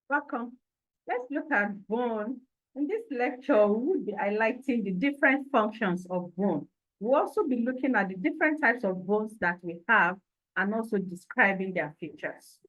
Welcome. Let's look at bone. In this lecture, we will be highlighting the different functions of bone. We'll also be looking at the different types of bones that we have and also describing their features.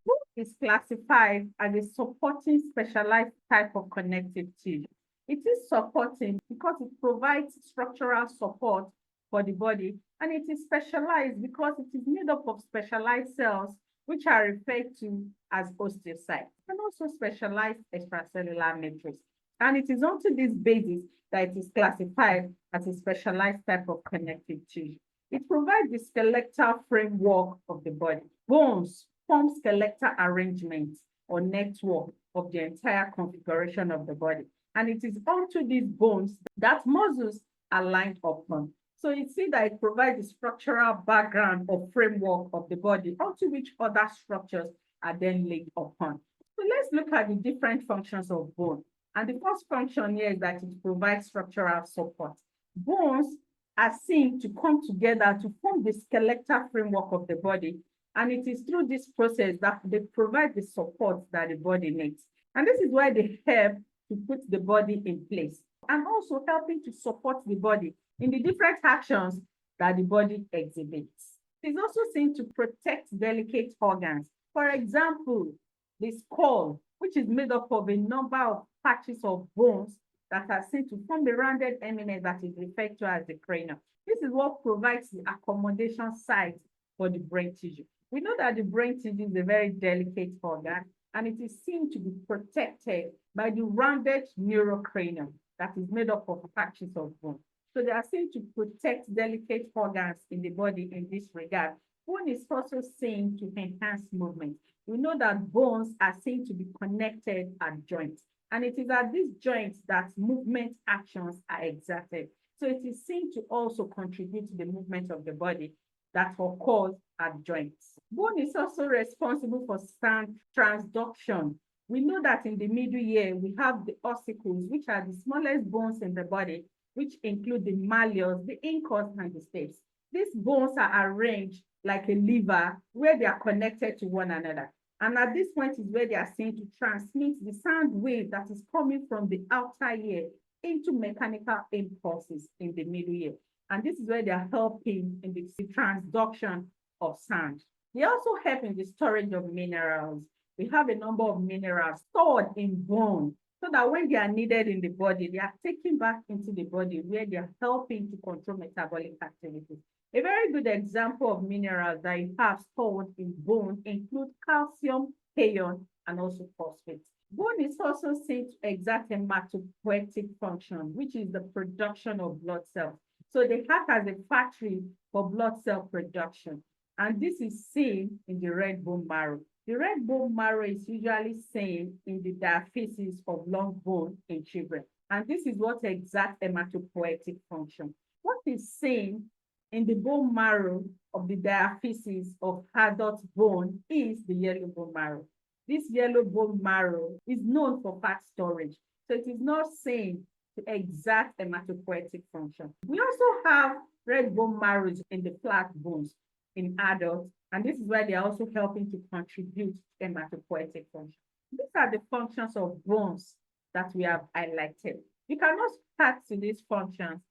Bone is classified as a supporting specialized type of connective tissue. It is supporting because it provides structural support for the body, and it is specialized because it is made up of specialized cells which are referred to as osteocytes and also specialized extracellular matrix. And it is onto this basis that it is classified as a specialized type of connective tissue. It provides the skeletal framework of the body. Bones form skeletal arrangements or network of the entire configuration of the body. And it is onto these bones that muscles are lined upon. So you see that it provides the structural background or framework of the body onto which other structures are then laid upon. So let's look at the different functions of bone. And the first function here is that it provides structural support. Bones are seen to come together to form the skeletal framework of the body. And it is through this process that they provide the support that the body needs. And this is why they help to put the body in place and also helping to support the body in the different actions that the body exhibits. It is also seen to protect delicate organs. For example, the skull, which is made up of a number of patches of bones that are seen to form a rounded eminence that is referred to as the cranium. This is what provides the accommodation site for the brain tissue. We know that the brain tissue is a very delicate organ, and it is seen to be protected by the rounded neurocranium that is made up of patches of bone. So they are seen to protect delicate organs in the body in this regard. Bone is also seen to enhance movement. We know that bones are seen to be connected at joints, and it is at these joints that movement actions are exerted. So it is seen to also contribute to the movement of the body that occurs at joints. Bone is also responsible for sound transduction. We know that in the middle ear, we have the ossicles, which are the smallest bones in the body, which include the malleus, the incus, and the stapes. These bones are arranged like a lever where they are connected to one another. And at this point is where they are seen to transmit the sound wave that is coming from the outer ear into mechanical impulses in the middle ear. And this is where they are helping in the transduction of sound. They also help in the storage of minerals. We have a number of minerals stored in bone so that when they are needed in the body, they are taken back into the body where they are helping to control metabolic activities. A very good example of minerals that you have stored in bone include calcium, iron, and also phosphate. Bone is also seen to exert a hematopoietic function, which is the production of blood cells. So they act as a factory for blood cell production. And this is seen in the red bone marrow. The red bone marrow is usually seen in the diaphysis of long bone in children. And this is what exerts hematopoietic function. What is seen in the bone marrow of the diaphysis of adult bone is the yellow bone marrow. This yellow bone marrow is known for fat storage. So it is not seen to exert hematopoietic function. We also have red bone marrows in the flat bones in adults, and this is why they are also helping to contribute to hematopoietic function. These are the functions of bones that we have highlighted. You can also add to these functions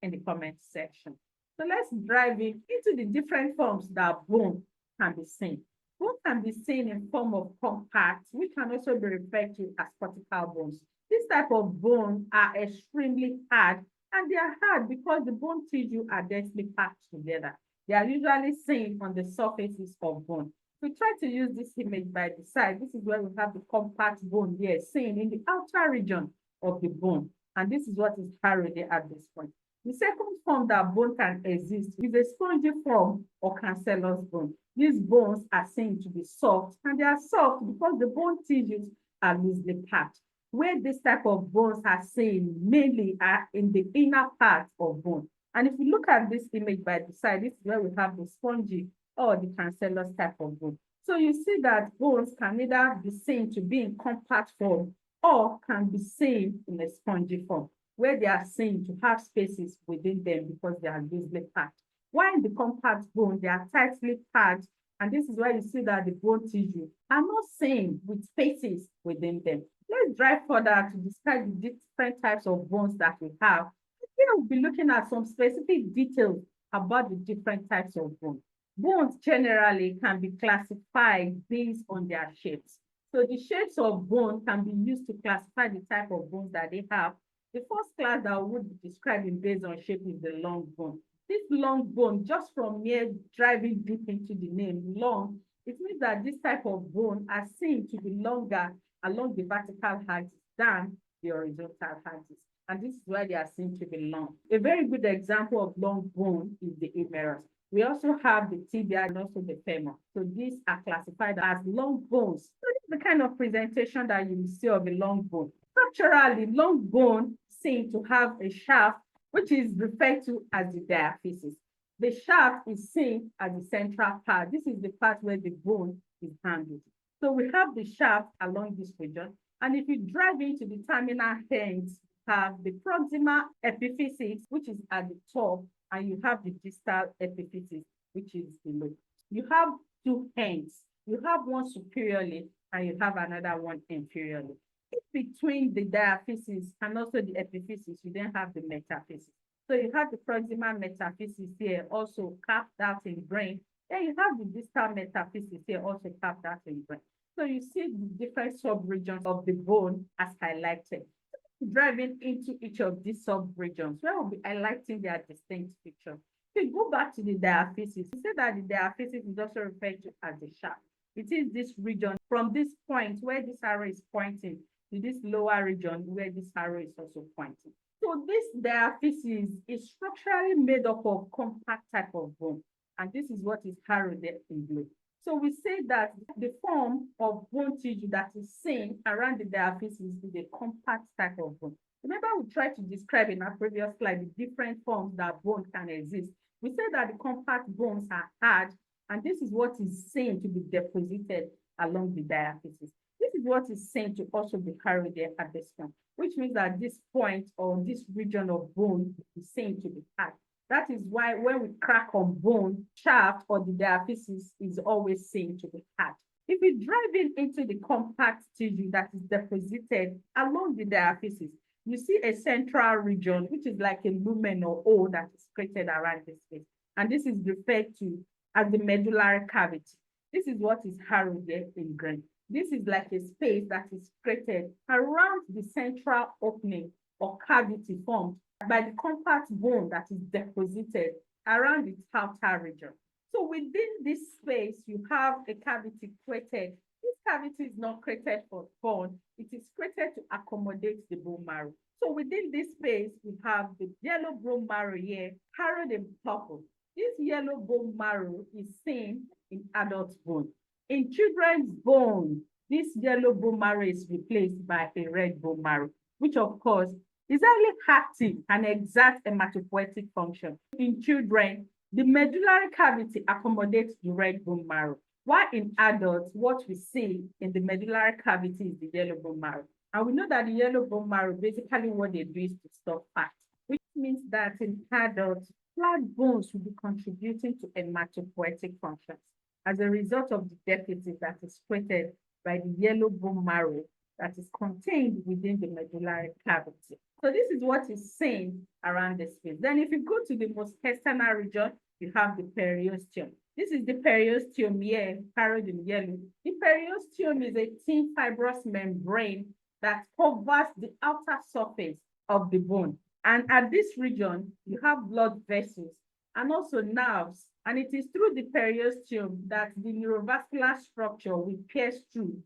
in the comment section. So let's dive into the different forms that bone can be seen. Bone can be seen in form of compact, which can also be referred to as cortical bones. This type of bone are extremely hard, and they are hard because the bone tissue are densely packed together. They are usually seen on the surfaces of bone. We try to use this image by the side. This is where we have the compact bone here, seen in the outer region of the bone. And this is what is carried at this point. The second form that bone can exist is a spongy form or cancellous bone. These bones are seen to be soft, and they are soft because the bone tissues are loosely packed. Where this type of bones are seen mainly are in the inner part of bone. And if you look at this image by the side, this is where we have the spongy or the cancellous type of bone. So you see that bones can either be seen to be in compact form or can be seen in a spongy form. where they are seen to have spaces within them because they are loosely packed. While in the compact bone, they are tightly packed, and this is why you see that the bone tissue are not seen with spaces within them. Let's drive further to describe the different types of bones that we have. Here we'll be looking at some specific details about the different types of bones. Bones generally can be classified based on their shapes. So the shapes of bone can be used to classify the type of bones that they have. The first class that we would be describing based on shape is the long bone. This long bone, just from mere driving deep into the name long, it means that this type of bone are seen to be longer along the vertical axis than the horizontal axis. And this is why they are seen to be long. A very good example of long bone is the humerus. We also have the tibia and also the femur. So these are classified as long bones. So this is the kind of presentation that you will see of a long bone. Structurally, long bone seen to have a shaft, which is referred to as the diaphysis. The shaft is seen as the central part. This is the part where the bone is handled. So we have the shaft along this region. And if you drive into the terminal ends, have the proximal epiphysis, which is at the top, and you have the distal epiphysis, which is below. You have two ends. You have one superiorly, and you have another one inferiorly. In between the diaphysis and also the epiphysis, you then have the metaphysis. So you have the proximal metaphysis here, also capped out in brain. Then you have the distal metaphysis here, also capped out in brain. So you see the different subregions of the bone as highlighted. Driving into each of these sub-regions, where we'll be highlighting their distinct features. If we go back to the diaphysis, we say that the diaphysis is also referred to as the shaft. It is this region from this point where this arrow is pointing to this lower region where this arrow is also pointing. So this diaphysis is structurally made up of compact type of bone, and this is what is arrowed there in blue. So we say that the form of bone tissue that is seen around the diaphysis is a compact type of bone. Remember, we tried to describe in our previous slide the different forms that bone can exist. We said that the compact bones are hard, and this is what is seen to be deposited along the diaphysis. This is what is seen to also be carried there at this point, which means that this point or this region of bone is seen to be hard. That is why when we crack on bone, shaft or the diaphysis is always seen to be hard. If we drive into the compact tissue that is deposited along the diaphysis, you see a central region, which is like a lumen or O that is created around this space. And this is referred to as the medullary cavity. This is what is harrowed there in green. This is like a space that is created around the central opening or cavity formed by the compact bone that is deposited around its outer region. So within this space, you have a cavity created. This cavity is not created for fun. It is created to accommodate the bone marrow. So within this space, we have the yellow bone marrow here, harrowed in purple. This yellow bone marrow is seen in adult bone. In children's bone, this yellow bone marrow is replaced by a red bone marrow, which of course is highly active and exerts hematopoietic function. In children, the medullary cavity accommodates the red bone marrow, while in adults, what we see in the medullary cavity is the yellow bone marrow. And we know that the yellow bone marrow, basically what they do is to store fat, which means that in adults, flat bones will be contributing to hematopoietic functions as a result of the deficit that is created by the yellow bone marrow that is contained within the medullary cavity. So this is what is seen around the space. Then if you go to the most external region, you have the periosteum. This is the periosteum here, carried in yellow. The periosteum is a thin fibrous membrane that covers the outer surface of the bone. And at this region, you have blood vessels and also nerves. And it is through the periosteum that the neurovascular structure will pierce through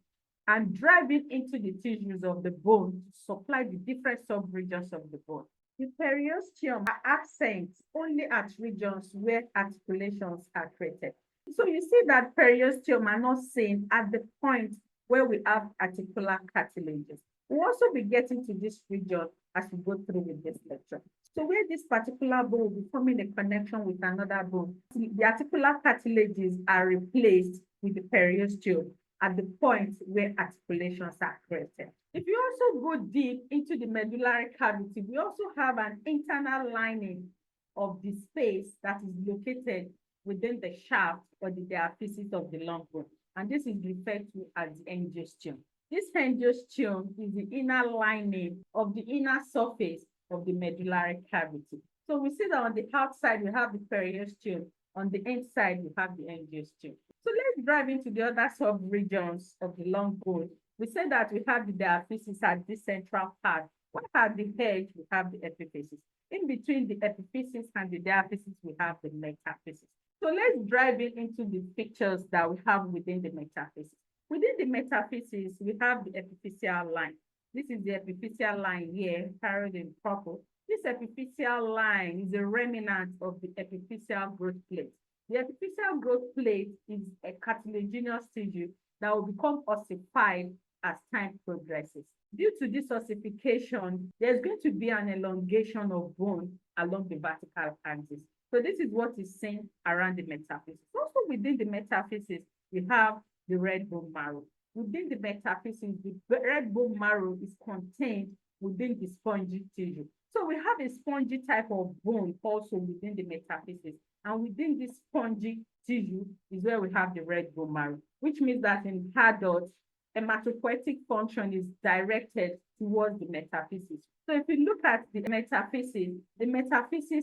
and driving into the tissues of the bone to supply the different subregions of the bone. The periosteum are absent only at regions where articulations are created. So you see that periosteum are not seen at the point where we have articular cartilages. We'll also be getting to this region as we go through with this lecture. So where this particular bone will be forming a connection with another bone, the articular cartilages are replaced with the periosteum at the point where articulations are created. If you also go deep into the medullary cavity, we also have an internal lining of the space that is located within the shaft or the diaphysis of the long bone. And this is referred to as the angiosteum. This angiosteum is the inner lining of the inner surface of the medullary cavity. So we see that on the outside, we have the periosteum. On the inside, we have the angiosteum. So let's dive into the other sub-regions of the long bone. We said that we have the diaphysis at this central part. What at the edge, we have the epiphysis. In between the epiphysis and the diaphysis, we have the metaphysis. So let's dive into the pictures that we have within the metaphysis. Within the metaphysis, we have the epiphyseal line. This is the epiphyseal line here, carried in purple. This epiphyseal line is a remnant of the epiphyseal growth plate. The epiphyseal growth plate is a cartilaginous tissue that will become ossified as time progresses. Due to this ossification, there's going to be an elongation of bone along the vertical axis. So this is what is seen around the metaphysis. Also within the metaphysis, we have the red bone marrow. Within the metaphysis, the red bone marrow is contained within the spongy tissue. So we have a spongy type of bone also within the metaphysis. And within this spongy tissue is where we have the red bone marrow, which means that in adults, hematopoietic function is directed towards the metaphysis. So if you look at the metaphysis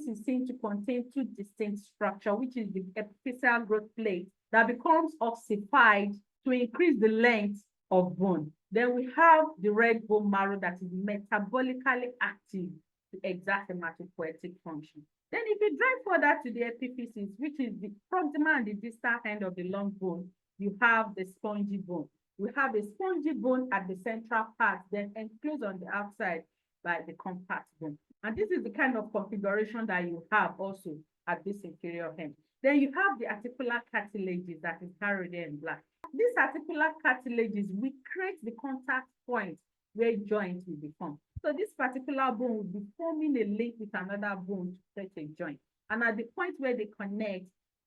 is seen to contain two distinct structures, which is the epiphyseal growth plate that becomes ossified to increase the length of bone. Then we have the red bone marrow that is metabolically active to exert hematopoietic function. Then if you drive further to the epiphysis, which is the proximal and the distal end of the long bone, you have the spongy bone. We have a spongy bone at the central part, then enclosed on the outside by the compact bone. And this is the kind of configuration that you have also at this inferior end. Then you have the articular cartilages that is carried in black. These articular cartilages will create the contact point where joints will be formed. So this particular bone will be forming a link with another bone to create a joint. And at the point where they connect,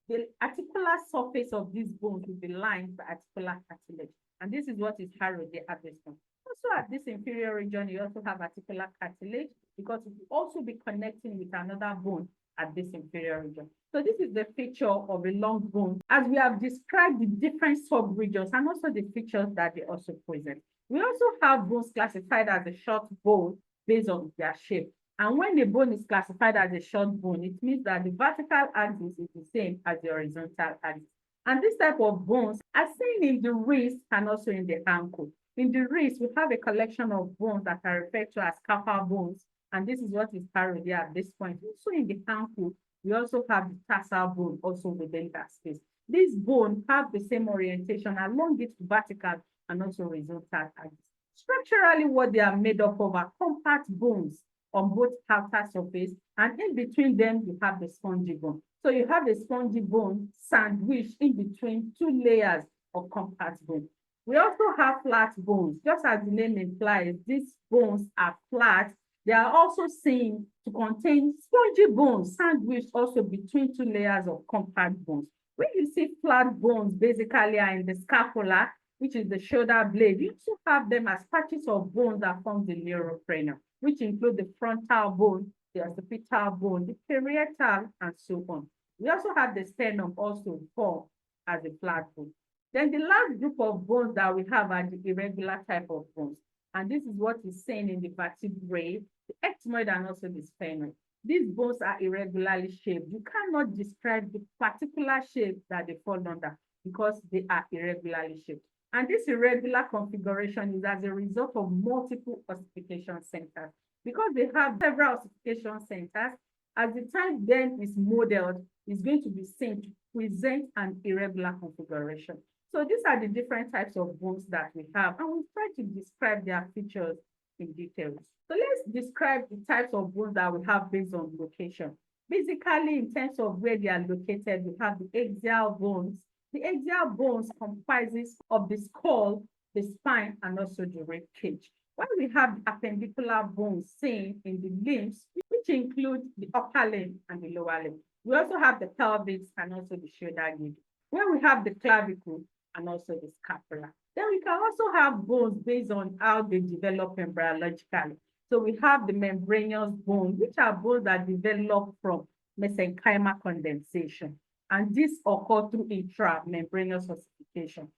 the articular surface of these bones will be lined by articular cartilage. And this is what is carried at this point. Also at this inferior region, you also have articular cartilage because it will also be connecting with another bone at this inferior region. So this is the picture of a long bone as we have described the different sub-regions and also the features that they also present. We also have bones classified as a short bone based on their shape. And when a bone is classified as a short bone, it means that the vertical axis is the same as the horizontal axis. And this type of bones are seen in the wrist and also in the ankle. In the wrist, we have a collection of bones that are referred to as carpal bones. And this is what is carried there at this point. Also in the ankle, we also have the tarsal bone also within that space. These bones have the same orientation along its vertical and also horizontal axis. Structurally, what they are made up of are compact bones on both outer surface, and in between them, you have the spongy bone. So you have a spongy bone sandwiched in between two layers of compact bone. We also have flat bones. Just as the name implies, these bones are flat. They are also seen to contain spongy bones sandwiched also between two layers of compact bones. When you see flat bones, basically are in the scapula, which is the shoulder blade. You also have them as patches of bones that form the neurocranium, which include the frontal bone, the occipital bone, the parietal, and so on. We also have the sternum also formed as a flat bone. Then the last group of bones that we have are the irregular type of bones. And this is what is seen in the vertebrae, the ethmoid, and also the sphenoid. These bones are irregularly shaped. You cannot describe the particular shape that they fall under because they are irregularly shaped. And this irregular configuration is as a result of multiple ossification centers. Because they have several ossification centers, as the time then is modeled, it's going to be seen to present an irregular configuration. So these are the different types of bones that we have, and we'll try to describe their features in detail. So let's describe the types of bones that we have based on location. Basically, in terms of where they are located, we have the axial bones. The axial bones comprises of the skull, the spine, and also the rib cage. While we have the appendicular bones seen in the limbs, which include the upper limb and the lower limb. We also have the pelvis and also the shoulder girdle. Where we have the clavicle and also the scapula. Then we can also have bones based on how they develop embryologically. So we have the membranous bone, which are bones that develop from mesenchymal condensation. And this occur through intramembranous ossification.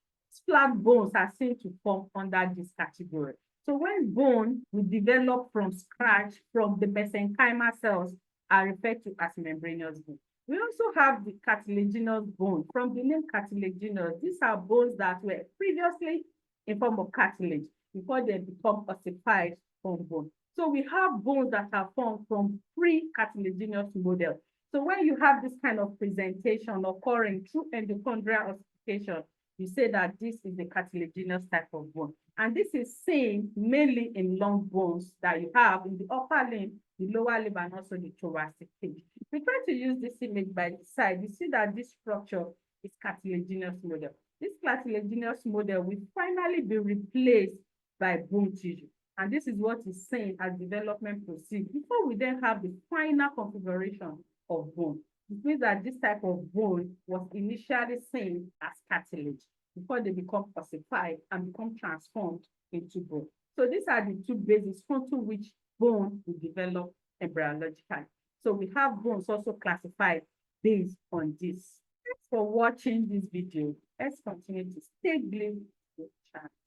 Flat bones are seen to form under this category. So when bone will develop from scratch from the mesenchymal cells are referred to as membranous bone. We also have the cartilaginous bone. From the name cartilaginous, these are bones that were previously in form of cartilage before they become ossified from bone. So we have bones that are formed from pre-cartilaginous model. So when you have this kind of presentation occurring through endochondral ossification, you say that this is the cartilaginous type of bone. And this is seen mainly in long bones that you have in the upper limb, the lower limb, and also the thoracic cage. We try to use this image by the side. You see that this structure is cartilaginous model. This cartilaginous model will finally be replaced by bone tissue. And this is what is seen as development proceeds before we then have the final configuration of bone. It means that this type of bone was initially seen as cartilage before they become ossified and become transformed into bone. So these are the two bases onto which bone will develop embryologically. So we have bones also classified based on this. Thanks for watching this video. Let's continue to stay glued to the channel.